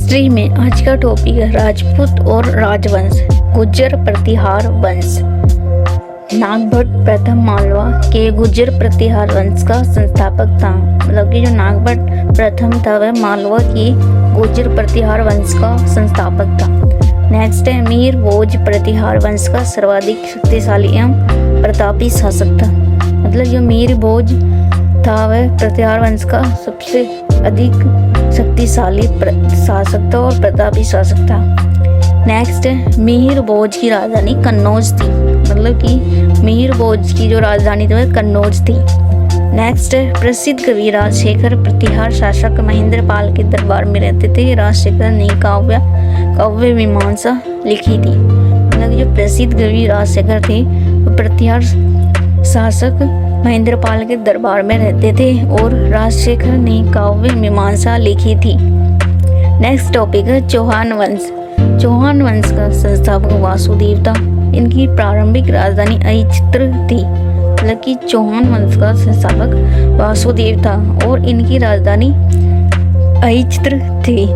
History में आज का टॉपिक है राजपूत और राजवंश। गुर्जर प्रतिहार वंश। नागभट्ट प्रथम मालवा के गुर्जर प्रतिहार वंश का संस्थापक था। मतलब कि जो नागभट्ट प्रथम था वह मालवा की गुर्जर प्रतिहार वंश का संस्थापक था। नेक्स्ट है मीर भोज प्रतिहार वंश का सर्वाधिक शक्तिशाली एवं प्रतापी शासक था। मतलब जो मीर भोज था वह प्रतिहार वंश का सबसे अधिक शक्तिशाली शासक था और प्रतापी शासक था। नेक्स्ट है मिहिर भोज की राजधानी कन्नौज थी। मतलब कि मिहिर भोज की जो राजधानी थी वह कन्नौज थी। नेक्स्ट है प्रसिद्ध कवि राजशेखर प्रतिहार शासक महेंद्र पाल के दरबार में रहते थे। राजशेखर ने काव्य मीमांसा लिखी थी। मतलब जो प्रसिद्ध कवि राजशेखर थे वो प्रतिहार शासक महेंद्र पाल के दरबार में रहते थे और राजशेखर ने काव्य मीमांसा लिखी थी। नेक्स्ट टॉपिक है चौहान वंश। चौहान वंश का संस्थापक वासुदेव था। इनकी प्रारंभिक राजधानी अहिचित्र थी। मतलब कि चौहान वंश का संस्थापक वासुदेव था और इनकी राजधानी अहिचित्र थी।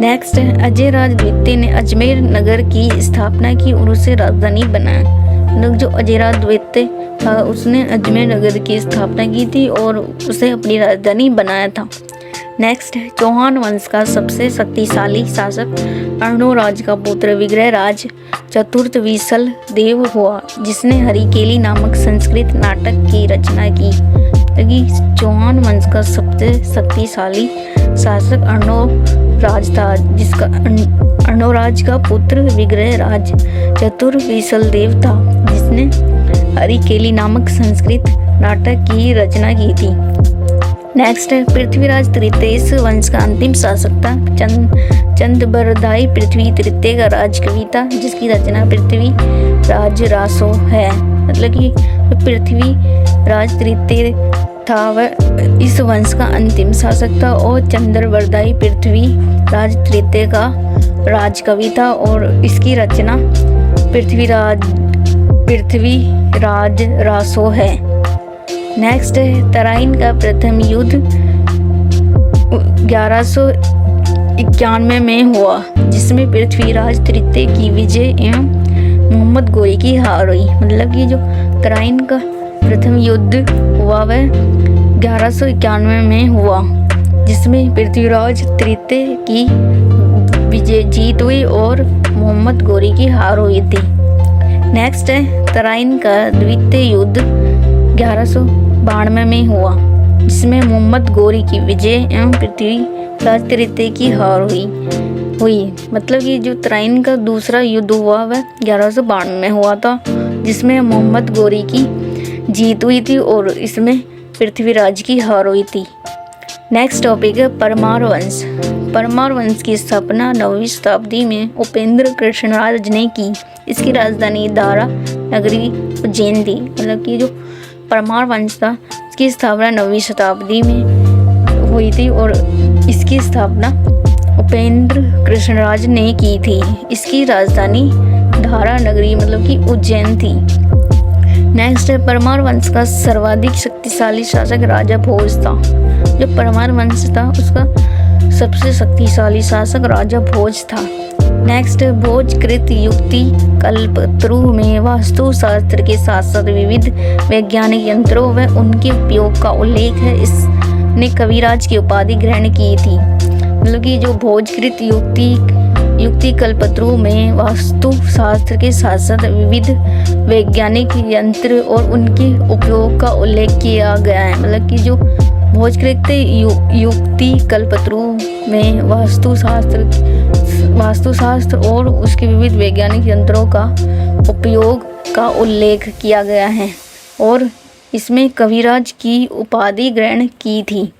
नेक्स्ट है अजय राज द्वितीय ने अजमेर नगर की स्थापना की और उसे राजधानी बनाया। मतलब जो अजय राज द्वितीय था उसने अजमेर नगर की स्थापना की थी और उसे अपनी राजधानी बनाया था। नेक्स्ट है चौहान वंश का सबसे शक्तिशाली शासक अर्णोराज का पुत्र विग्रहराज चतुर्थ विसल देव हुआ, जिसने हरिकेली नामक संस्कृत नाटक की रचना की। ताकि चौहान वंश का सबसे शक्तिशाली शासक अर्णोराज था, जिसका अर्णोराज का पुत्र विग्रहराज चतुर्विसल देव था, जिसने हरिकेली नामक संस्कृत नाटक की रचना की थी। नेक्स्ट है पृथ्वीराज तृतीय इस वंश का अंतिम शासक था। चंद्रबरदाई पृथ्वी तृतीय का राजकवि था, जिसकी रचना पृथ्वी राज रासो है। मतलब कि पृथ्वी राज तृतीय था वह इस वंश का अंतिम शासक था और चंद्रबरदाई पृथ्वी राज तृतीय का राजकवि था और इसकी रचना पृथ्वी राज रासो है। नेक्स्ट है तराइन का प्रथम युद्ध 1191 में हुआ, जिसमें पृथ्वीराज तृतीय की विजय एवं मोहम्मद गोरी की हार हुई। मतलब कि जो तराइन का प्रथम युद्ध हुआ वह 1191 में हुआ, जिसमें पृथ्वीराज तृतीय की विजय जीत हुई और मोहम्मद गोरी की हार हुई थी। नेक्स्ट है तराइन का द्वितीय युद्ध 1192 में हुआ, जिसमें मोहम्मद गोरी की विजय एवं पृथ्वीराज तृतीय की हार हुई। मतलब कि जो तराइन का दूसरा युद्ध हुआ वह 1192 में हुआ था, जिसमें मोहम्मद गोरी की जीत हुई थी और इसमें पृथ्वीराज की हार हुई थी। नेक्स्ट टॉपिक है परमार वंश। परमार वंश की स्थापना 9वीं शताब्दी में उपेंद्र कृष्णराज ने की। इसकी राजधानी दारा नगरी उज्जैन थी। मतलब कि जो परमार वंश था इसकी स्थापना 9वीं शताब्दी में हुई थी और इसकी स्थापना उपेंद्र कृष्णराज ने की थी। इसकी राजधानी दारा नगरी मतलब कि उज्जैन थी। नेक्स्ट है परमार वंश का सर्वाधिक शक्तिशाली शासक राजा भोज था। जो परमार वंश था उसका सबसे शक्तिशाली शासक राजा भोज था। नेक्स्ट भोजकृत युक्ति कल्पतरु में वास्तुशास्त्र के साथ साथ विविध वैज्ञानिक यंत्रों व उनके उपयोग का उल्लेख है। इसने कविराज की उपाधि ग्रहण की थी। मतलब कि जो भोजकृत युक्ति कल्पतरु में वास्तुशास्त्र के साथ साथ विविध वैज्ञानिक यंत्र और उनके उपयोग का उल्लेख किया गया है। मतलब कि जो भोजकृत युक्ति कल्पतरु में वास्तुशास्त्र और उसके विविध वैज्ञानिक यंत्रों का उपयोग का उल्लेख किया गया है और इसमें कविराज की उपाधि ग्रहण की थी।